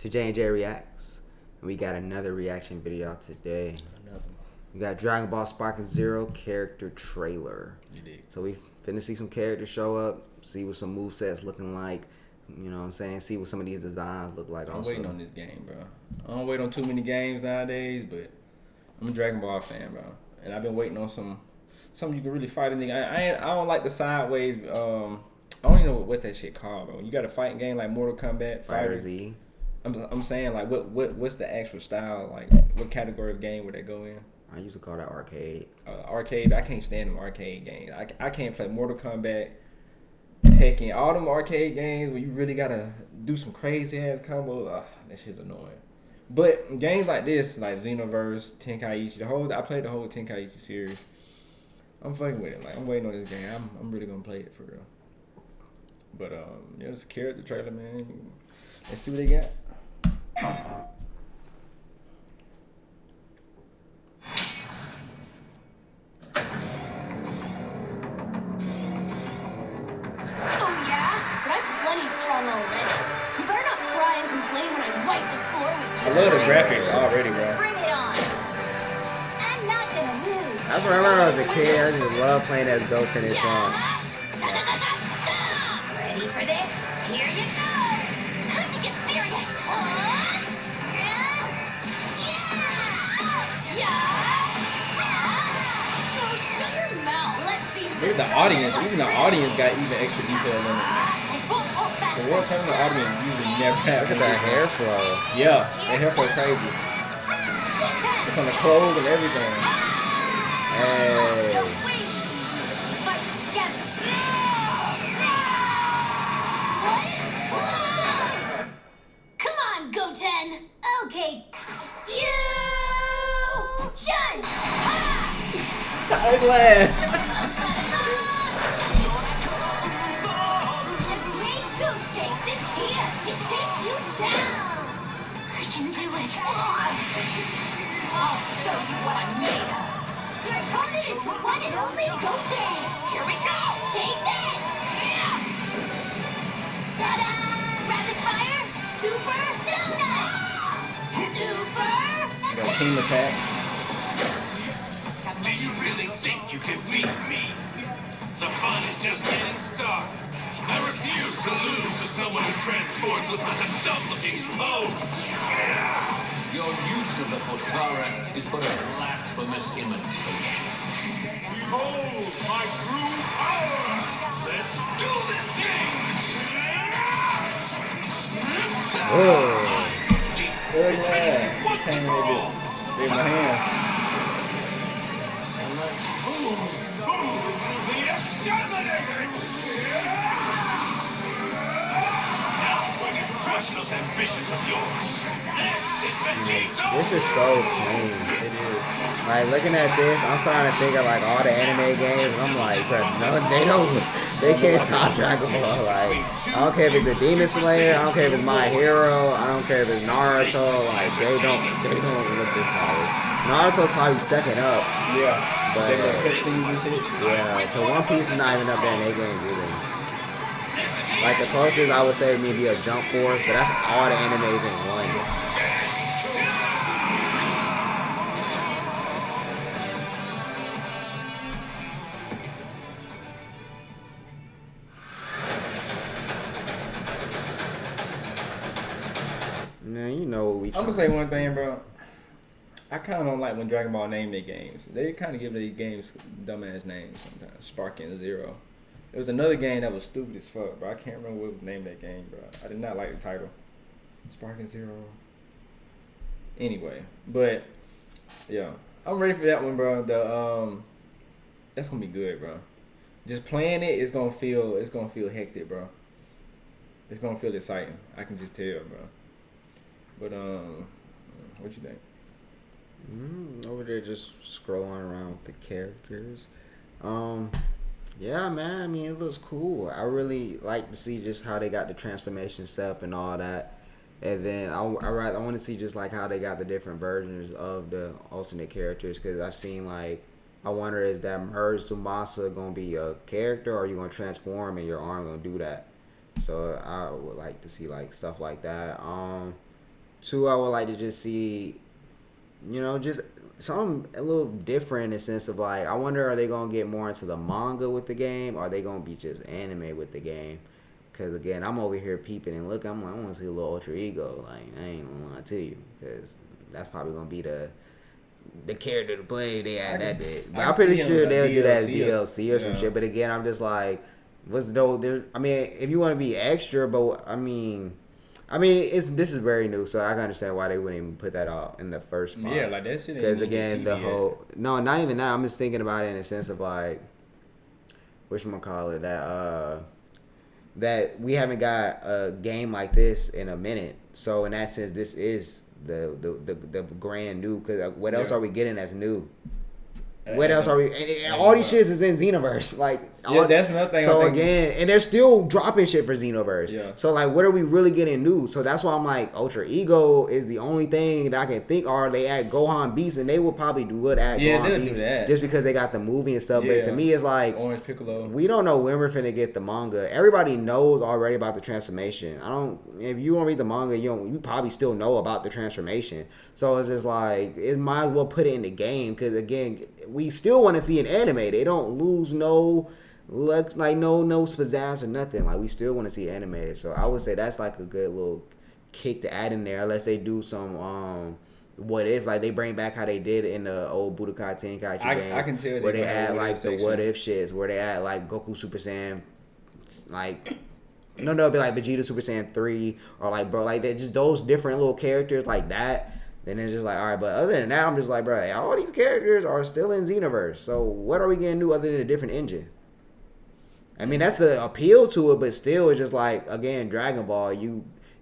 to J&J Reacts. And we got another reaction video today. We got Dragonball Sparking Zero character trailer. So we finna see some characters show up, see what some movesets looking like. You know what I'm saying? See what some of these designs look like. I'm waiting on this game, bro. I don't wait on too many games nowadays, but I'm a Dragon Ball fan, bro. And I've been waiting on something you can really fight a nigga. I don't like the sideways. I don't even know what's that shit called, bro. You got a fighting game like Mortal Kombat, Fighter Z. I'm saying like what's the actual style? Like what category of game would that go in? I used to call that arcade. Arcade. I can't stand them arcade games. I can't play Mortal Kombat, Tekken, all them arcade games where you really gotta do some crazy ass combos. That shit's annoying. But games like this, like Xenoverse, Tenkaichi, I played the whole Tenkaichi series. I'm fucking with it. Like I'm waiting on this game. I'm really gonna play it for real. But yeah, it's a character trailer, man. Let's see what they got. Strong already. You better not cry and complain when I wipe the floor with you. I love the graphics already, bro. Bring it on. I'm not gonna lose. I remember when I was a kid, I just loved playing as Ghost in his phone. Ready for this? Here you go. Time to get serious. Oh, shut your mouth. Let's see. Look at the audience. Even the audience got even extra detail in it. The World Tournament audience usually never have. Look at that hair flow. Yeah, that hair flow crazy. It's on the clothes and everything. Hey. Come on, Goten. Okay. Fusion. I'm glad. To take you down. I can do it. I'll show you what I'm made of. Your opponent is the one and only Goten. Here we go. Take this. Ta-da! Rapid fire. Super Luna. Super. Got team attack. Do you really think you can beat me? The fun is just getting started. I refuse to lose to someone who transforms with such a dumb-looking pose. Your use of the Potara is but a blasphemous imitation. Behold my true power! Let's do this thing! Oh yeah. Came a little bit. Big my hand. The exterminator! Crush those ambitions of yours. This is so clean. It is. Like looking at this, I'm starting to think of like all the anime games, and I'm like, bro, no, they can't top Dragon Ball. Like, I don't care if it's the Demon Slayer, I don't care if it's My Hero, I don't care if it's Naruto. Like, they don't look this power. Naruto's probably second up. Yeah. But yeah, so One Piece is not even up there in their games either. Like the closest I would say would be a Jump Force, but that's all the animes in one. Man, you know what we. I'm gonna say one thing, bro. I kind of don't like when Dragon Ball name their games. They kind of give their games dumbass names sometimes. Sparking Zero. There was another game that was stupid as fuck, bro. I can't remember what was the name of that game, bro. I did not like the title. Sparking Zero. Anyway, but yeah, I'm ready for that one, bro. That's gonna be good, bro. Just playing it, it's gonna feel hectic, bro. It's gonna feel exciting. I can just tell, bro. But what you think? Over there just scrolling around with the characters. Yeah, man. I mean, it looks cool. I really like to see just how they got the transformation step and all that. And then I want to see just like how they got the different versions of the alternate characters, because I've seen like, I wonder, is that merged Tsubasa gonna be a character, or are you gonna transform and your arm gonna do that? So I would like to see like stuff like that. Two, I would like to just see, just something a little different in the sense of like, I wonder, are they gonna get more into the manga with the game, or are they gonna be just anime with the game? Because again, I'm over here peeping and looking. I'm like, I want to see a little Ultra Ego. Like, I ain't gonna lie to you, because that's probably gonna be the character to play. They add that bit, but I'm pretty sure they'll do that as DLC or some shit. But again, I'm just like, what's though? There, I mean, if you want to be extra, but I mean, this is very new, so I can understand why they wouldn't even put that out in the first spot. Yeah, like that shit. Because again, the whole not even that. I'm just thinking about it in the sense of like, whatchamacallit, that we haven't got a game like this in a minute. So in that sense, this is the grand new. Because what else are we getting that's new? What else are we? And all these shits is in Xenoverse. Like, that's another thing. So again, and they're still dropping shit for Xenoverse. Yeah. So like, what are we really getting new? So that's why I'm like, Ultra Ego is the only thing that I can think. Or they add Gohan Beast, and they will probably add Gohan Beast just because they got the movie and stuff. Yeah. But to me, it's like Orange Piccolo. We don't know when we're finna get the manga. Everybody knows already about the transformation. If you don't read the manga, you probably still know about the transformation. So it's just like, it might as well put it in the game, because again, we still want to see an anime. They don't lose no pizzazz or nothing. Like, we still want to see it animated. So I would say that's like a good little kick to add in there, unless they do some what if, like they bring back how they did in the old Budokai Tenkaichi games. I can tell where they add like the what if shits, where they add like Goku Super Saiyan, like it'll be like Vegeta Super Saiyan 3, or like they just those different little characters like that. Then it's just like, all right, but other than that, I'm just like, bro, all these characters are still in Xenoverse. So what are we getting new other than a different engine? I mean, that's the appeal to it, but still, it's just like, again, Dragon Ball.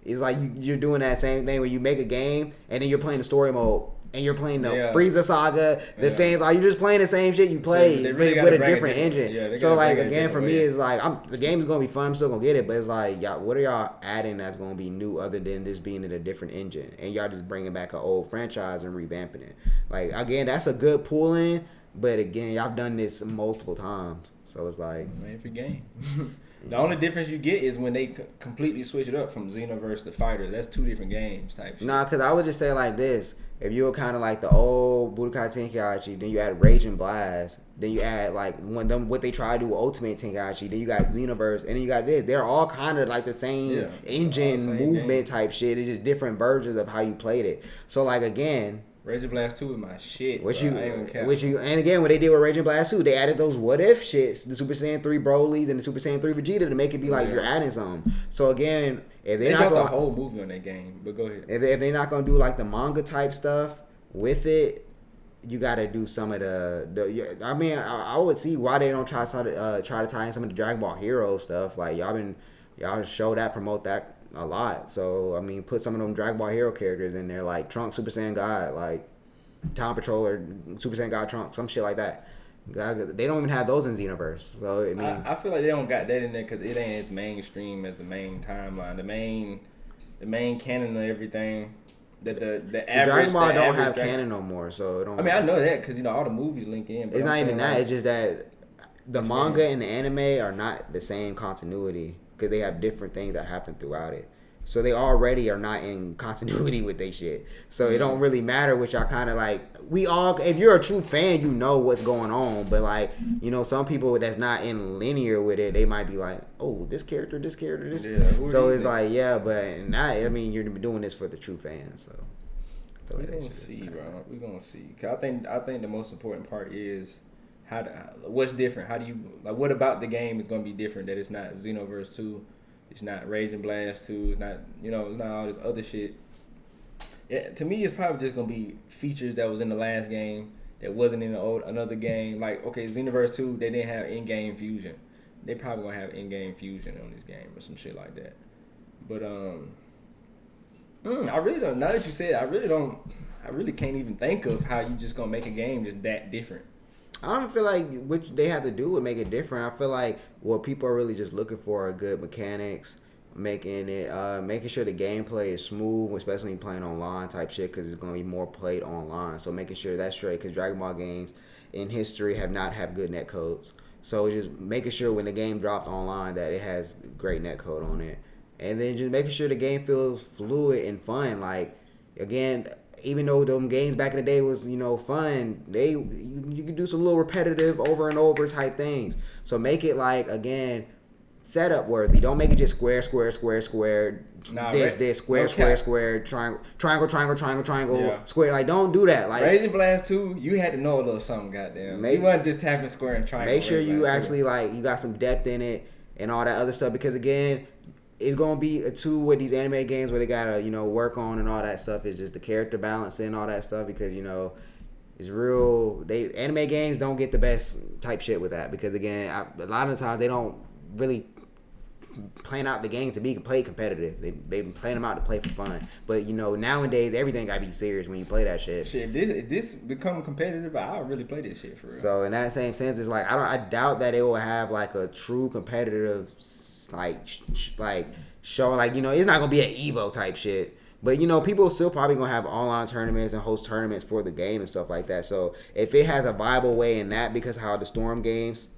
It's like you're doing that same thing where you make a game and then you're playing the story mode and you're playing the Frieza Saga, the same. Like, you're just playing the same shit you played, so really with a different engine. Yeah, so like, again, for me, it's like the game is gonna be fun. I'm still gonna get it, but it's like, what are y'all adding that's gonna be new other than this being in a different engine? And y'all just bringing back an old franchise and revamping it. Like, again, that's a good pull in, but again, y'all done this multiple times, so it's like every game. The only difference you get is when they completely switch it up from Xenoverse to Fighter. That's two different games type shit. Nah, because I would just say like this. If you were kind of like the old Budokai Tenkaichi, then you add Rage and Blast, then you add like what they try to do with Ultimate Tenkaichi, then you got Xenoverse, and then you got this. They're all kind of like the same engine movement game type shit. It's just different versions of how you played it. So like, again, Rage and Blast 2 is my shit. And again, what they did with Rage and Blast 2, they added those what if shits, the Super Saiyan 3 Broly's and the Super Saiyan 3 Vegeta, to make it be like you're adding something. So again, if they got the whole movie on that game, but go ahead. If they're not gonna do like the manga type stuff with it, you gotta do some of the I mean, I would see why they don't try to tie in some of the Dragon Ball Hero stuff. Like y'all show that, promote that a lot. So I mean, put some of them Dragon Ball Hero characters in there, like Trunks Super Saiyan God, like Time Patroller Super Saiyan God Trunks, some shit like that. They don't even have those in Xenoverse. So I mean, I feel like they don't got that in there because it ain't as mainstream as the main timeline, the main canon of everything. The average Dragon Ball don't have canon no more, so it don't. I mean, I know that because all the movies link in. But it's not even that. It's just that the manga and the anime are not the same continuity, because they have different things that happen throughout it. So they already are not in continuity with their shit. So it don't really matter what y'all kind of like. If you're a true fan, you know what's going on. But like, some people that's not in linear with it, they might be like, oh, this character. Yeah, so it's like, yeah, but not. I mean, you're doing this for the true fans. So we're gonna see, bro. We're gonna see. Cause I think the most important part is what's different. How do you what about the game is gonna be different? That it's not Xenoverse 2. It's not Rage and Blast 2. It's not, it's not all this other shit. Yeah, to me, it's probably just gonna be features that was in the last game that wasn't in another game. Like, okay, Xenoverse 2, they didn't have in-game fusion. They probably gonna have in-game fusion on this game or some shit like that. But I really don't. Now that you said, I really can't even think of how you just gonna make a game just that different. I don't feel like what they have to do would make it different. I feel like what people are really just looking for are good mechanics, making sure the gameplay is smooth, especially when playing online type shit, because it's going to be more played online. So making sure that's straight, because Dragon Ball games in history have not had good netcodes. So just making sure when the game drops online that it has great netcode on it. And then just making sure the game feels fluid and fun. Like, again, even though them games back in the day was, you know, fun, you could do some little repetitive over and over type things. So make it like, again, setup worthy. Don't make it just square, square, square, square. Nah, this square, no square, cap. square, triangle, Yeah. square. Like, don't do that. Like, Raging Blast 2, you had to know a little something, goddamn. You wasn't just tapping square and triangle. make sure Raging you Blast 2. actually like you got some depth in it and all that other stuff, because again, it's gonna be a two with these anime games where they gotta, you know, work on and all that stuff. Is just the character balance and all that stuff, because, you know, it's real. Anime games don't get the best type shit with that, because again, a lot of the times they don't really plan out the games to be played competitive. They plan them out to play for fun. But, you know, nowadays everything gotta be serious when you play that shit. Shit, if this become competitive, I'll really play this shit for real. So in that same sense, it's like I doubt that it will have like a true competitive like show. Like, you know, it's not gonna be an Evo type shit. But, you know, people still probably gonna have online tournaments and host tournaments for the game and stuff like that. So if it has a viable way in that, because how the Storm games,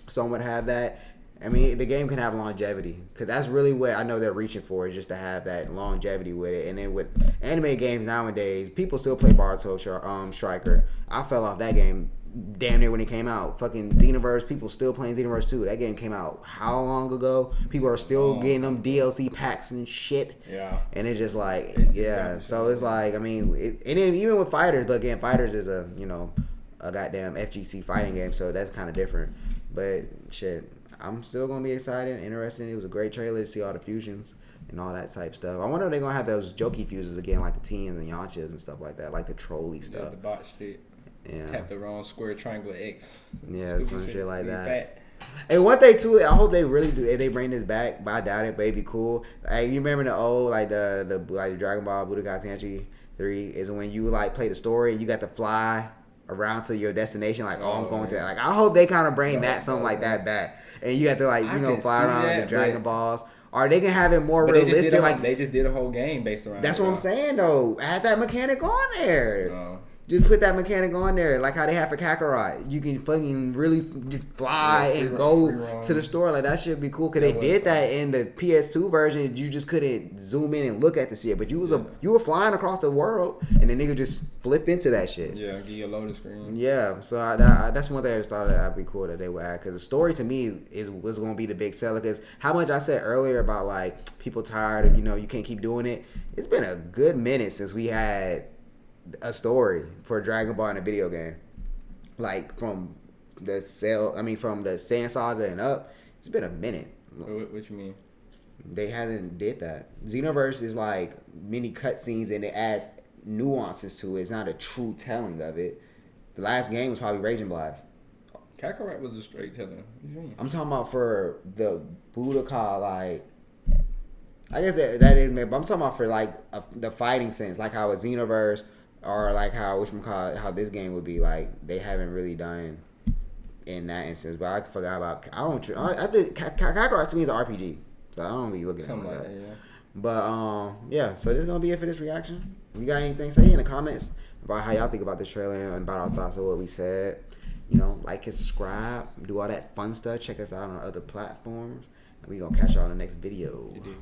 some would have that. I mean, the game can have longevity, because that's really what I know they're reaching for, is just to have that longevity with it. And then with anime games nowadays, people still play Boruto Striker. I fell off that game damn near when it came out. Fucking Xenoverse, people still playing Xenoverse 2. That game came out how long ago? People are still getting them DLC packs and shit. Yeah. And it's just like, yeah. So it's like, I mean, and then even with Fighters, but again, Fighters is a, you know, a goddamn FGC fighting game, so that's kind of different. But shit, I'm still gonna be excited, interested. It was a great trailer to see all the fusions and all that type stuff. I wonder if they're gonna have those jokey fuses again, like the Teens and Yanchas and stuff like that, like the trolley Yeah, stuff. the bot shit. Yeah, Tap the wrong square, triangle, X. yeah, Stupid some shit like Be that. fat. And one thing too, I hope they really do. If they bring this back, but I doubt it. But it'd be cool. Hey, you remember the old like the Dragon Ball Budokai Tenkaichi 3 is when you like play the story and you got to fly around to your destination. Like, oh, I'm going to. Like, I hope they kind of bring that something like that back. And you have to like, you know, fly around the Dragon Balls. Or they can have it more realistic. They just did a whole game based around. That's what I'm saying though. Add that mechanic on there. No. Just put that mechanic on there, like how they have for Kakarot. You can fucking really just fly and go to the store. Like, that should be cool. Cause they did that in the PS2 version. You just couldn't zoom in and look at the shit, but you were flying across the world, and the nigga just flip into that shit. Yeah, give you a loaded screen. Yeah, so that's one thing I just thought that'd be cool that they would add. Cause the story to me was gonna be the big seller. Cause how much I said earlier about like people tired of, you know, you can't keep doing it. It's been a good minute since we had a story for Dragon Ball in a video game, like from the Saiyan Saga and up. It's been a minute. What you mean? They hasn't did that. Xenoverse is like mini cutscenes and it adds nuances to it. It's not a true telling of it. The last game was probably Raging Blast. Kakarot was a straight telling. What you mean? I'm talking about for the Budokai, like, I guess that is, but I'm talking about for like the fighting sense, like how a Xenoverse, or like how how this game would be. Like, they haven't really done in that instance. But I forgot about. I think Kakarot to me is an RPG, so I don't be looking at Something it like like that. that. Yeah. But yeah. So this is gonna be it for this reaction. If you got anything, say in the comments about how y'all think about this trailer and about our thoughts of what we said. You know, like and subscribe, do all that fun stuff. Check us out on other platforms, and we gonna catch y'all in the next video. You do.